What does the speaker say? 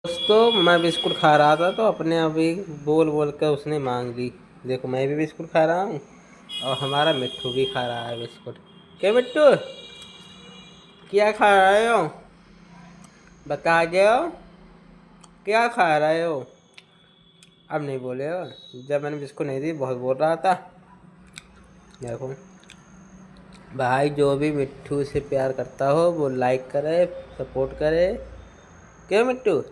दोस्तों मैं बिस्कुट खा रहा था तो अपने अभी बोल बोल कर उसने मांग ली। देखो मैं भी बिस्कुट खा रहा हूँ और हमारा मिट्टू भी खा रहा है बिस्कुट। क्या मिट्टू, क्या खा रहे हो? बता दो, क्या खा रहे हो? अब नहीं बोले हो। जब मैंने बिस्कुट नहीं दी बहुत बोल रहा था। देखो भाई, जो भी मिट्टू से प्यार करता हो वो लाइक करे, सपोर्ट करे। क्यों मिट्टू?